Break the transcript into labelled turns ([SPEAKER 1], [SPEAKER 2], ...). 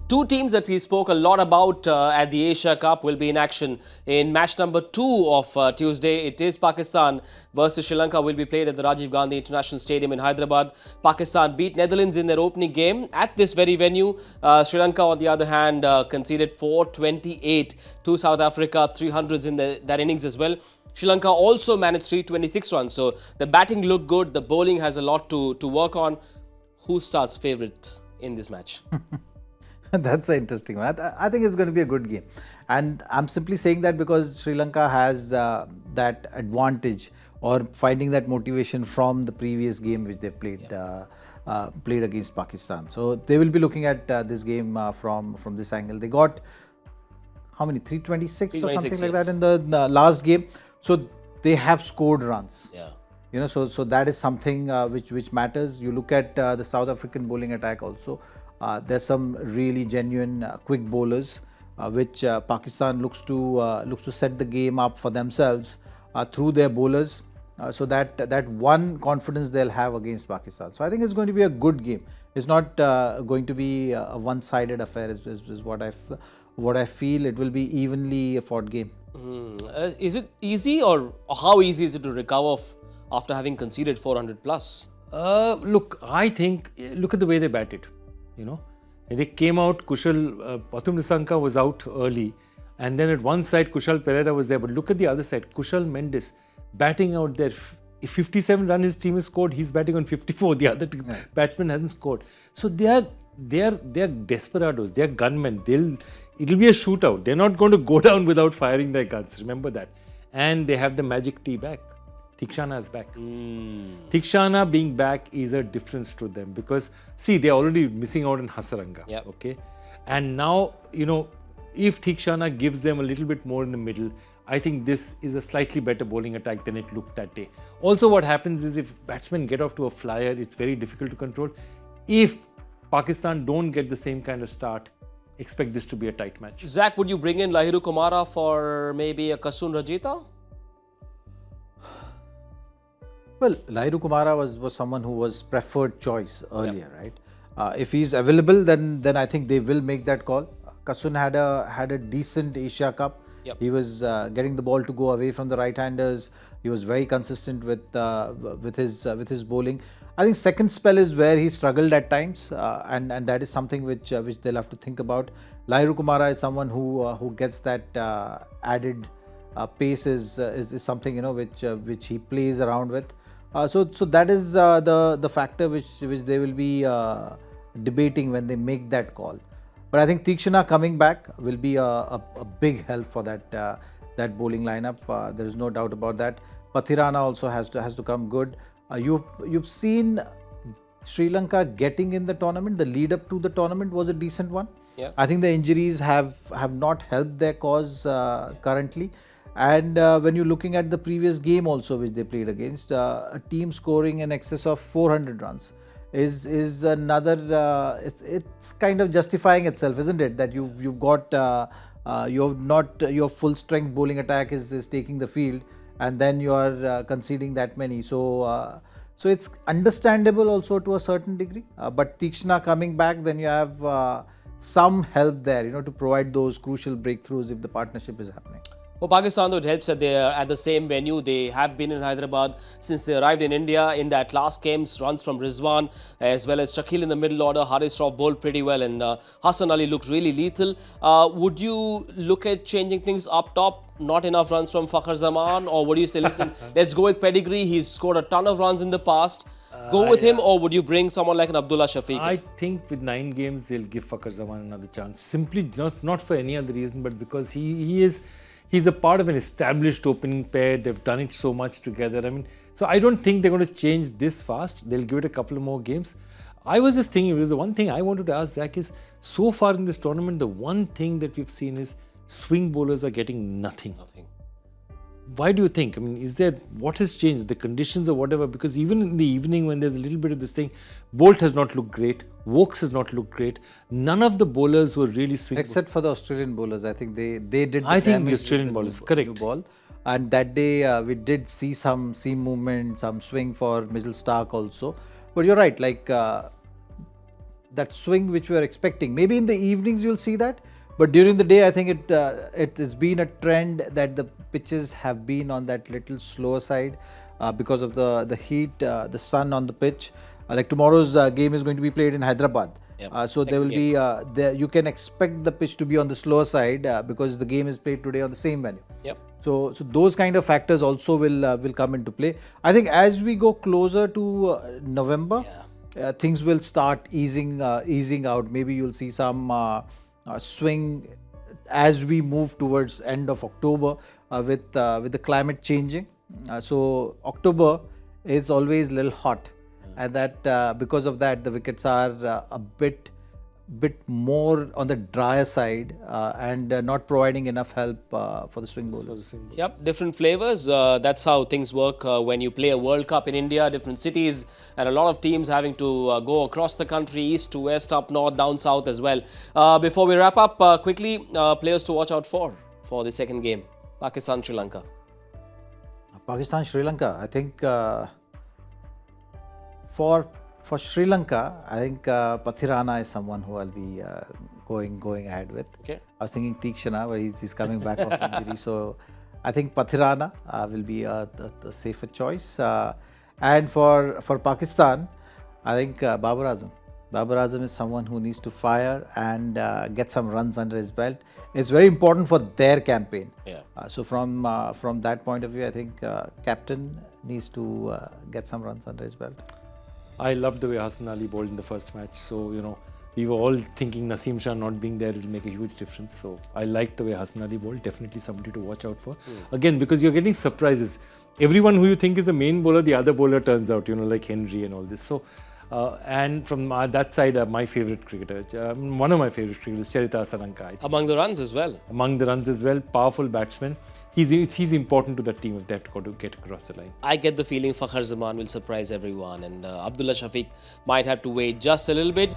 [SPEAKER 1] Two teams that we spoke a lot about at the Asia Cup will be in action in match number 2 of Tuesday. It is Pakistan versus Sri Lanka, will be played at the Rajiv Gandhi International Stadium in Hyderabad. Pakistan beat Netherlands in their opening game at this very venue. Sri Lanka, on the other hand, conceded 428 to South Africa, 300s in that innings as well. Sri Lanka also managed 326 runs. So the batting looked good. The bowling has a lot to work on. Who starts favourite in this match?
[SPEAKER 2] That's an interesting one. I think it's going to be a good game. And I'm simply saying that because Sri Lanka has that advantage or finding that motivation from the previous game which they played played against Pakistan. So they will be looking at this game from this angle. They got how many? 326 or something like that in the last game. So they have scored runs.
[SPEAKER 1] Yeah.
[SPEAKER 2] You know, so that is something which matters. You look at the South African bowling attack also. There's some really genuine quick bowlers, which Pakistan looks to set the game up for themselves through their bowlers, so that one confidence they'll have against Pakistan. So I think it's going to be a good game. It's not going to be a one-sided affair. Is what I feel. It will be evenly fought game.
[SPEAKER 1] Is it easy, or how easy is it to recover after having conceded 400 plus?
[SPEAKER 3] Look, I think, look at the way they batted. You know, and they came out, Kushal, Pathum Nissanka was out early, and then at one side Kushal Perera was there, but look at the other side, Kushal Mendes batting out there. If 57 runs his team has scored, he's batting on 54, the other batsman hasn't scored. So they are desperados, they are gunmen. It'll be a shootout. They're not going to go down without firing their guns, remember that. And they have the magic tea back. Theekshana is back. Theekshana being back is a difference to them because, see, they're already missing out on Hasaranga.
[SPEAKER 1] Yep.
[SPEAKER 3] Okay. And now, you know, if Theekshana gives them a little bit more in the middle, I think this is a slightly better bowling attack than it looked that day. Also, what happens is if batsmen get off to a flyer, it's very difficult to control. If Pakistan don't get the same kind of start, expect this to be a tight match.
[SPEAKER 1] Zach, would you bring in Lahiru Kumara for maybe a Kasun Rajita?
[SPEAKER 2] Well, Lahiru Kumara was someone who was preferred choice earlier, right? If he's available, then I think they will make that call. Kasun had a decent Asia Cup.
[SPEAKER 1] Yep.
[SPEAKER 2] He was getting the ball to go away from the right-handers. He was very consistent with his bowling. I think second spell is where he struggled at times, and that is something which they'll have to think about. Lahiru Kumara is someone who gets that added pace is something, you know, which he plays around with. So that is the factor which they will be debating when they make that call. But I think Theekshana coming back will be a big help for that bowling lineup. There is no doubt about that. Pathirana also has to come good. You've seen Sri Lanka getting in the tournament. The lead up to the tournament was a decent one.
[SPEAKER 1] Yeah.
[SPEAKER 2] I think the injuries have not helped their cause currently. And when you're looking at the previous game also which they played against, a team scoring in excess of 400 runs is another, it's kind of justifying itself, isn't it? That you've got, your full strength bowling attack is taking the field, and then you are conceding that many. So it's understandable also to a certain degree. But Theekshana coming back, then you have some help there, you know, to provide those crucial breakthroughs if the partnership is happening.
[SPEAKER 1] For Pakistan, though, it helps that they are at the same venue. They have been in Hyderabad since they arrived in India. In that last game, runs from Rizwan as well as Shakil in the middle order. Haris Rauf bowled pretty well, and Hassan Ali looked really lethal. Would you look at changing things up top? Not enough runs from Fakhar Zaman, or would you say, listen, let's go with pedigree? He's scored a ton of runs in the past. Go with him, or would you bring someone like an Abdullah Shafiq?
[SPEAKER 3] I think with 9 games, they'll give Fakhar Zaman another chance. Simply not for any other reason, but because he's a part of an established opening pair. They've done it so much together. I mean, so I don't think they're going to change this fast. They'll give it a couple of more games. I was just thinking, because the one thing I wanted to ask Zach is, so far in this tournament, the one thing that we've seen is swing bowlers are getting nothing. Why do you think? I mean, what has changed? The conditions or whatever? Because even in the evening when there's a little bit of this thing, Bolt has not looked great. Wokes has not looked great. None of the bowlers were really swing.
[SPEAKER 2] Except for the Australian bowlers. I think they did.
[SPEAKER 3] I think the Australian bowlers, correct.
[SPEAKER 2] Ball. And that day we did see some seam movement, some swing for Mitchell Starc also. But you're right, like that swing which we are expecting. Maybe in the evenings you'll see that, but during the day I think it has been a trend that the pitches have been on that little slower side because of the heat, the sun on the pitch. Like tomorrow's game is going to be played in Hyderabad.
[SPEAKER 1] Yep.
[SPEAKER 2] So there will be you can expect the pitch to be on the slower side because the game is played today on the same venue.
[SPEAKER 1] Yep.
[SPEAKER 2] So those kind of factors also will come into play. I think as we go closer to November, things will start easing out. Maybe you'll see some swing as we move towards end of October with the climate changing. So October is always a little hot, and that because of that the wickets are a bit more on the drier side and not providing enough help for the swing bowlers.
[SPEAKER 1] Yep, different flavors. That's how things work when you play a World Cup in India, different cities, and a lot of teams having to go across the country, east to west, up north, down south as well. Before we wrap up, quickly, players to watch out for the second game, Pakistan, Sri Lanka.
[SPEAKER 2] Pakistan, Sri Lanka. I think for Sri Lanka, I think Pathirana is someone who I'll be going ahead with.
[SPEAKER 1] Okay.
[SPEAKER 2] I was thinking Tikshana, but he's coming back off injury. So I think Pathirana will be a safer choice. And for Pakistan, I think Babar Azam. Babar Azam is someone who needs to fire and get some runs under his belt. It's very important for their campaign.
[SPEAKER 1] Yeah.
[SPEAKER 2] So from that point of view, I think captain needs to get some runs under his belt.
[SPEAKER 3] I loved the way Hassan Ali bowled in the first match. So, we were all thinking Naseem Shah not being there will make a huge difference. So, I liked the way Hassan Ali bowled. Definitely somebody to watch out for. Again, because you're getting surprises. Everyone who you think is the main bowler, the other bowler turns out, like Henry and all this. So, and from that side, my favourite cricketer, one of my favourite cricketers, Charita Asalanka.
[SPEAKER 1] Among the runs as well.
[SPEAKER 3] Among the runs as well, powerful batsman. He's important to the team if they have to get across the line.
[SPEAKER 1] I get the feeling Fakhar Zaman will surprise everyone, and Abdullah Shafiq might have to wait just a little bit.